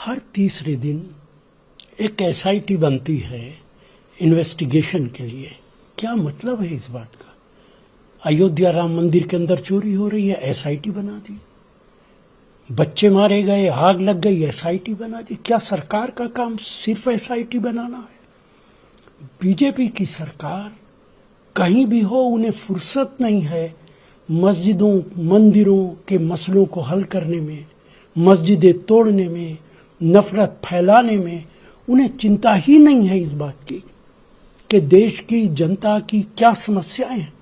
हर तीसरे दिन एक एसआईटी बनती है इन्वेस्टिगेशन के लिए। क्या मतलब है इस बात का? अयोध्या राम मंदिर के अंदर चोरी हो रही है, एसआईटी बना दी। बच्चे मारे गए, आग लग गई, एसआईटी बना दी। क्या सरकार का काम सिर्फ एसआईटी बनाना है? बीजेपी की सरकार कहीं भी हो, उन्हें फुर्सत नहीं है मस्जिदों मंदिरों के मसलों को हल करने में, मस्जिदें तोड़ने में, नफरत फैलाने में। उन्हें चिंता ही नहीं है इस बात की कि देश की जनता की क्या समस्याएं हैं।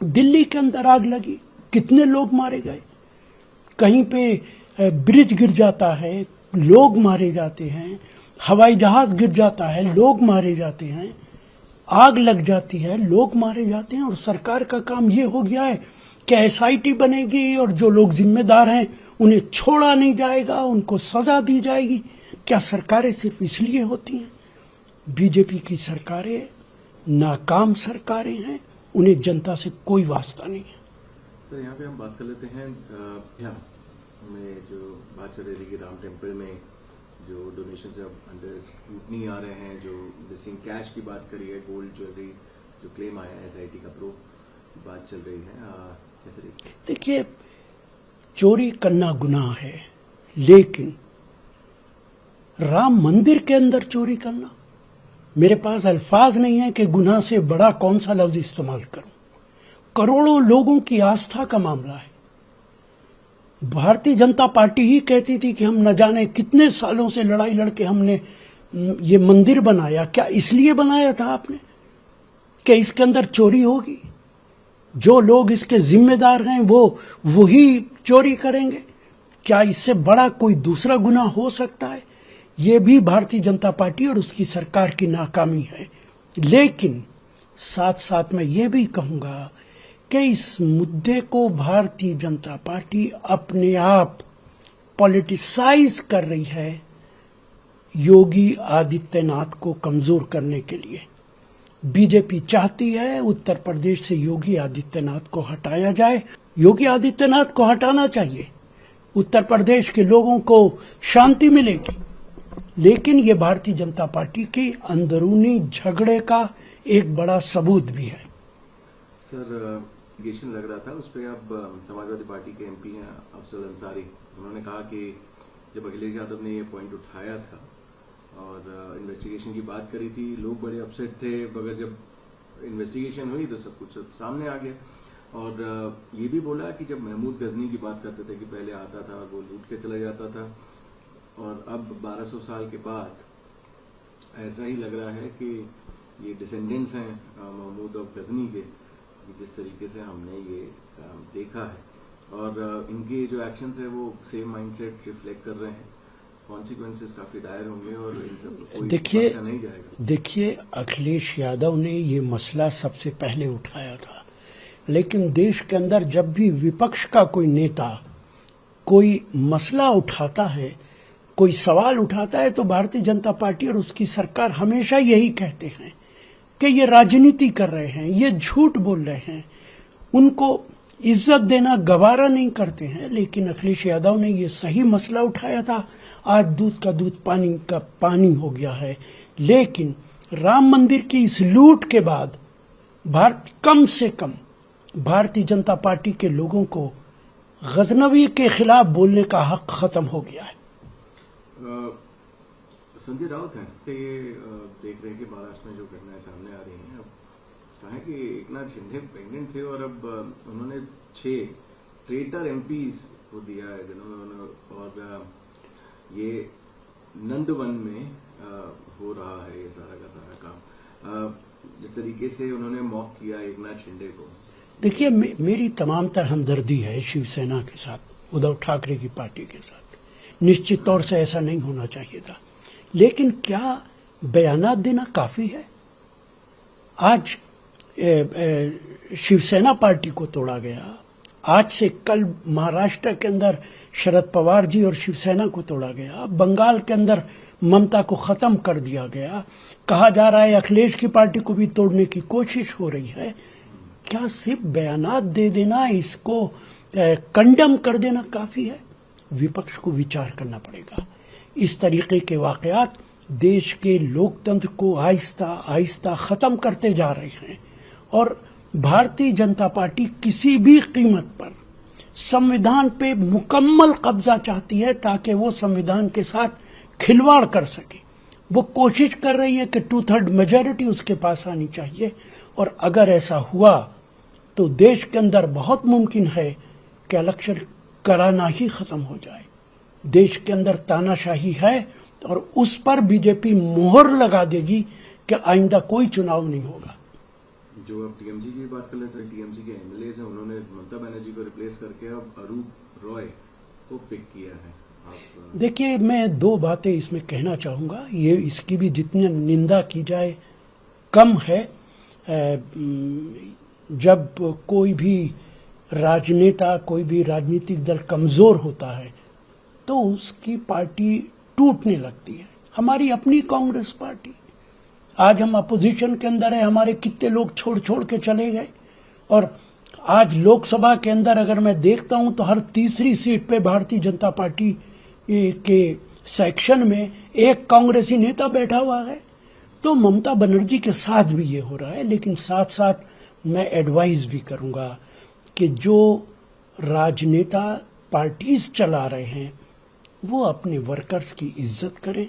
दिल्ली के अंदर आग लगी, कितने लोग मारे गए। कहीं पे ब्रिज गिर जाता है, लोग मारे जाते हैं। हवाई जहाज गिर जाता है, लोग मारे जाते हैं। आग लग जाती है, लोग मारे जाते हैं। और सरकार का काम ये हो गया है कि एसआईटी बनेगी और जो लोग जिम्मेदार हैं उन्हें छोड़ा नहीं जाएगा, उनको सजा दी जाएगी। क्या सरकारें सिर्फ इसलिए होती हैं? बीजेपी की सरकारें नाकाम सरकारें हैं, उन्हें जनता से कोई वास्ता नहीं है। सर, यहाँ पे हम बात कर लेते हैं में जो बात चल रही थी कि राम टेम्पल में जो डोनेशन से अब अंडर स्क्रूटनी आ रहे हैं, जो मिसिंग कैश की बात करी है, गोल्ड ज्वेलरी जो क्लेम आया है, एसआईटी का प्रो बात चल रही है, कैसे देखिए, चोरी करना गुनाह है, लेकिन राम मंदिर के अंदर चोरी करना, मेरे पास अल्फाज नहीं है कि गुनाह से बड़ा कौन सा लफ्ज इस्तेमाल करूं। करोड़ों लोगों की आस्था का मामला है। भारतीय जनता पार्टी ही कहती थी कि हम न जाने कितने सालों से लड़ाई लड़के हमने ये मंदिर बनाया। क्या इसलिए बनाया था आपने कि इसके अंदर चोरी होगी? जो लोग इसके जिम्मेदार हैं वो वही चोरी करेंगे। क्या इससे बड़ा कोई दूसरा गुनाह हो सकता है? ये भी भारतीय जनता पार्टी और उसकी सरकार की नाकामी है। लेकिन साथ साथ मैं ये भी कहूंगा कि इस मुद्दे को भारतीय जनता पार्टी अपने आप पॉलिटिसाइज कर रही है योगी आदित्यनाथ को कमजोर करने के लिए। बीजेपी चाहती है उत्तर प्रदेश से योगी आदित्यनाथ को हटाया जाए। योगी आदित्यनाथ को हटाना चाहिए, उत्तर प्रदेश के लोगों को शांति मिलेगी। लेकिन ये भारतीय जनता पार्टी के अंदरूनी झगड़े का एक बड़ा सबूत भी है। सर, एलिगेशन लग रहा था उस पर, अब समाजवादी पार्टी के एमपी हैं अफजल अंसारी, उन्होंने कहा कि जब अखिलेश यादव ने ये पॉइंट उठाया था और इन्वेस्टिगेशन की बात करी थी, लोग बड़े अपसेट थे, मगर जब इन्वेस्टिगेशन हुई तो सब कुछ सामने आ गया। और ये भी बोला कि जब महमूद गजनी की बात करते थे कि पहले आता था वो लूट के चला जाता था, और अब 1200 साल के बाद ऐसा ही लग रहा है कि ये डिसेंडेंट्स हैं महमूद और गजनी के, जिस तरीके से हमने ये देखा है। और इनके जो एक्शंस है वो सेम माइंडसेट रिफ्लेक्ट कर रहे हैं। कॉन्सिक्वेंसेस काफी डायर होंगे और इन सब कोई नहीं जाएगा। देखिए, अखिलेश यादव ने ये मसला सबसे पहले उठाया था, लेकिन देश के अंदर जब भी विपक्ष का कोई नेता कोई मसला उठाता है, कोई सवाल उठाता है, तो भारतीय जनता पार्टी और उसकी सरकार हमेशा यही कहते हैं कि ये राजनीति कर रहे हैं, ये झूठ बोल रहे हैं, उनको इज्जत देना गवारा नहीं करते हैं। लेकिन अखिलेश यादव ने ये सही मसला उठाया था। आज दूध का दूध पानी का पानी हो गया है। लेकिन राम मंदिर की इस लूट के बाद कम से कम भारतीय जनता पार्टी के लोगों को गजनवी के खिलाफ बोलने का हक खत्म हो गया है। संजय राउत हैं, ये देख रहे हैं कि महाराष्ट्र में जो घटनाएं सामने आ रही हैं, अब कहा कि एकनाथ शिंदे प्रेग्नेंट थे और अब उन्होंने 6 ट्रेटर एमपीज को दिया है जिन्होंने, और ये नंदवन में हो रहा है ये सारा का सारा काम। जिस तरीके से उन्होंने मॉक किया एकनाथ शिंदे को, देखिए, मेरी तमाम तरह हमदर्दी है शिवसेना के साथ, उद्धव ठाकरे की पार्टी के साथ। निश्चित तौर से ऐसा नहीं होना चाहिए था, लेकिन क्या बयानात देना काफी है? आज शिवसेना पार्टी को तोड़ा गया, आज से कल महाराष्ट्र के अंदर शरद पवार जी और शिवसेना को तोड़ा गया, बंगाल के अंदर ममता को खत्म कर दिया गया, कहा जा रहा है अखिलेश की पार्टी को भी तोड़ने की कोशिश हो रही है। क्या सिर्फ बयानात दे देना, इसको कंडम कर देना काफी है? विपक्ष को विचार करना पड़ेगा। इस तरीके के वाकयात देश के लोकतंत्र को आहिस्ता आहिस्ता खत्म करते जा रहे हैं और भारतीय जनता पार्टी किसी भी कीमत पर संविधान पे मुकम्मल कब्जा चाहती है ताकि वो संविधान के साथ खिलवाड़ कर सके। वो कोशिश कर रही है कि 2/3 मेजॉरिटी उसके पास आनी चाहिए और अगर ऐसा हुआ तो देश के अंदर बहुत मुमकिन है कि इलेक्शन कराना ही खत्म हो जाए। देश के अंदर तानाशाही है और उस पर बीजेपी मोहर लगा देगी कि आइंदा कोई चुनाव नहीं होगा। जो अब टीएमसी की बात कर लेते हैं, टीएमसी के एमएलए हैं, उन्होंने ममता बनर्जी को रिप्लेस करके अब अरूप रॉय को पिक किया है। आप देखिए, मैं दो बातें इसमें कहना चाहूंगा। ये इसकी भी जितनी निंदा की जाए कम है। जब कोई भी राजनेता, कोई भी राजनीतिक दल कमजोर होता है तो उसकी पार्टी टूटने लगती है। हमारी अपनी कांग्रेस पार्टी, आज हम अपोजिशन के अंदर है, हमारे कितने लोग छोड़ छोड़ के चले गए और आज लोकसभा के अंदर अगर मैं देखता हूं तो हर तीसरी सीट पे भारतीय जनता पार्टी के सेक्शन में एक कांग्रेसी नेता बैठा हुआ है। तो ममता बनर्जी के साथ भी ये हो रहा है। लेकिन साथ साथ मैं एडवाइस भी करूंगा कि जो राजनेता पार्टीज चला रहे हैं वो अपने वर्कर्स की इज्जत करें।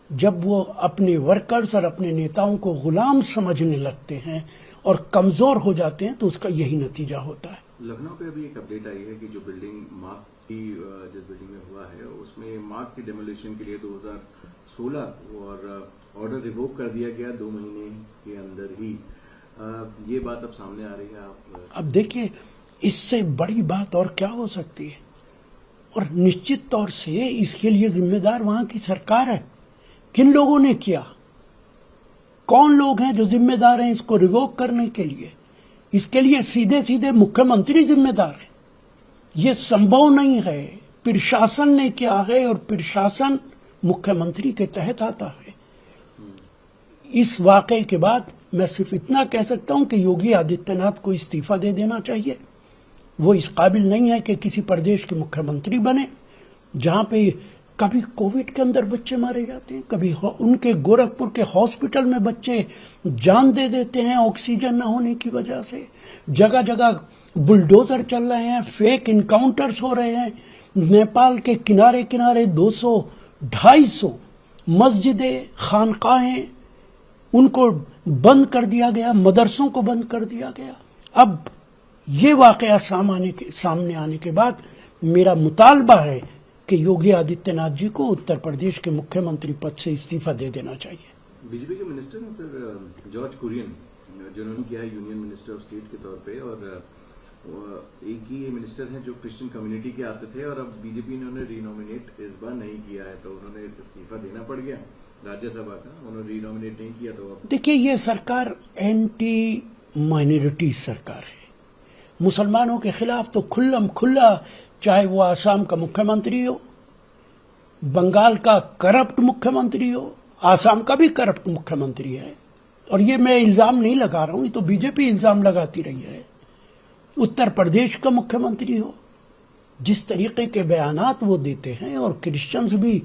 जब वो अपने वर्कर्स और अपने नेताओं को गुलाम समझने लगते हैं और कमजोर हो जाते हैं तो उसका यही नतीजा होता है। लखनऊ पे अभी एक अपडेट आई है कि जो बिल्डिंग मार्क की जिस बिल्डिंग में हुआ है उसमें मार्क की डेमोलिशन के लिए 2016 और ऑर्डर रिवोक कर दिया गया 2 महीने के अंदर ही। ये बात अब सामने आ रही है। आप अब देखिए, इससे बड़ी बात और क्या हो सकती है। और निश्चित तौर से इसके लिए जिम्मेदार वहां की सरकार है। किन लोगों ने किया, कौन लोग हैं जो जिम्मेदार हैं इसको रिवोक करने के लिए? इसके लिए सीधे सीधे मुख्यमंत्री जिम्मेदार है। ये संभव नहीं है। प्रशासन ने किया है और प्रशासन मुख्यमंत्री के तहत आता है। इस वाकये के बाद मैं सिर्फ इतना कह सकता हूं कि योगी आदित्यनाथ को इस्तीफा दे देना चाहिए। वो इस काबिल नहीं है कि किसी प्रदेश के मुख्यमंत्री बने जहां पे कभी कोविड के अंदर बच्चे मारे जाते हैं, कभी उनके गोरखपुर के हॉस्पिटल में बच्चे जान दे देते हैं ऑक्सीजन न होने की वजह से। जगह जगह बुलडोजर चल रहे हैं, फेक इनकाउंटर्स हो रहे हैं। नेपाल के किनारे किनारे 200-250 मस्जिदें, खानकाहें, उनको बंद कर दिया गया, मदरसों को बंद कर दिया गया। अब ये वाकया सामने आने के बाद मेरा मुतालबा है कि योगी आदित्यनाथ जी को उत्तर प्रदेश के मुख्यमंत्री पद से इस्तीफा दे देना चाहिए। बीजेपी के मिनिस्टर हैं सर जॉर्ज कुरियन, जिन्होंने किया है यूनियन मिनिस्टर ऑफ स्टेट के तौर पे, और एक ही मिनिस्टर हैं जो क्रिश्चियन कम्युनिटी के आते थे और अब बीजेपी ने उन्हें रीनोमिनेट इस बार नहीं किया है तो उन्होंने इस्तीफा देना पड़ गया राज्यसभा का। उन्होंने रीनोमिनेट नहीं किया तो देखिए, ये सरकार एंटी माइनॉरिटी सरकार है। मुसलमानों के खिलाफ तो खुल्लम खुल्ला, चाहे वो आसाम का मुख्यमंत्री हो, बंगाल का करप्ट मुख्यमंत्री हो, आसाम का भी करप्ट मुख्यमंत्री है। और ये मैं इल्जाम नहीं लगा रहा हूं, ये तो बीजेपी इल्जाम लगाती रही है। उत्तर प्रदेश का मुख्यमंत्री हो, जिस तरीके के बयानात वो देते हैं, और क्रिश्चियंस भी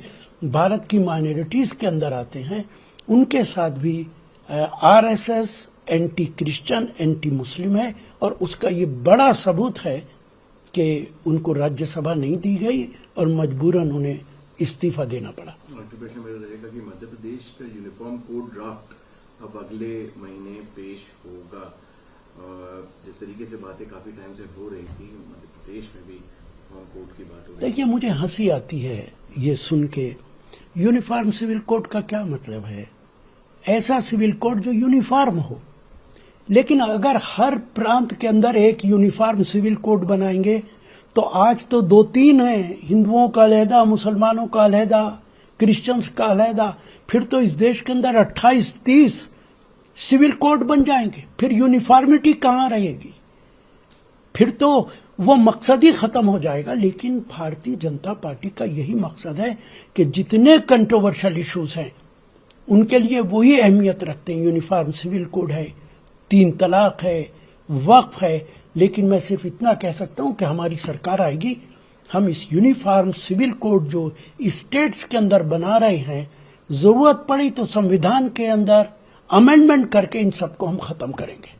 भारत की माइनॉरिटीज के अंदर आते हैं, उनके साथ भी RSS anti Christian, anti Muslim है। और उसका ये बड़ा सबूत है कि उनको राज्यसभा नहीं दी गई और मजबूरन उन्हें इस्तीफा देना पड़ा। प्रश्न मेरा रहेगा कि मध्य प्रदेश का यूनिफॉर्म कोड ड्राफ्ट अब अगले महीने पेश होगा। जिस तरीके से बातें काफी टाइम से हो रही थी, मध्य प्रदेश में भी यूनिफॉर्म कोड की बात हो रही। देखिए, मुझे हंसी आती है ये सुन के। यूनिफॉर्म सिविल कोड का क्या मतलब है? ऐसा सिविल कोड जो यूनिफॉर्म हो। लेकिन अगर हर प्रांत के अंदर एक यूनिफॉर्म सिविल कोड बनाएंगे तो आज तो 2-3 हैं, हिंदुओं का अलहदा, मुसलमानों का अलहदा, क्रिश्चियंस का अलहदा। फिर तो इस देश के अंदर 28-30 सिविल कोड बन जाएंगे। फिर यूनिफॉर्मिटी कहां रहेगी? फिर तो वो मकसद ही खत्म हो जाएगा। लेकिन भारतीय जनता पार्टी का यही मकसद है कि जितने कंट्रोवर्शियल इश्यूज हैं उनके लिए वही अहमियत रखते हैं। यूनिफॉर्म सिविल कोड है, 3 तलाक है, वक्फ है। लेकिन मैं सिर्फ इतना कह सकता हूं कि हमारी सरकार आएगी, हम इस यूनिफॉर्म सिविल कोड जो स्टेट्स के अंदर बना रहे हैं, जरूरत पड़ी तो संविधान के अंदर अमेंडमेंट करके इन सबको हम खत्म करेंगे।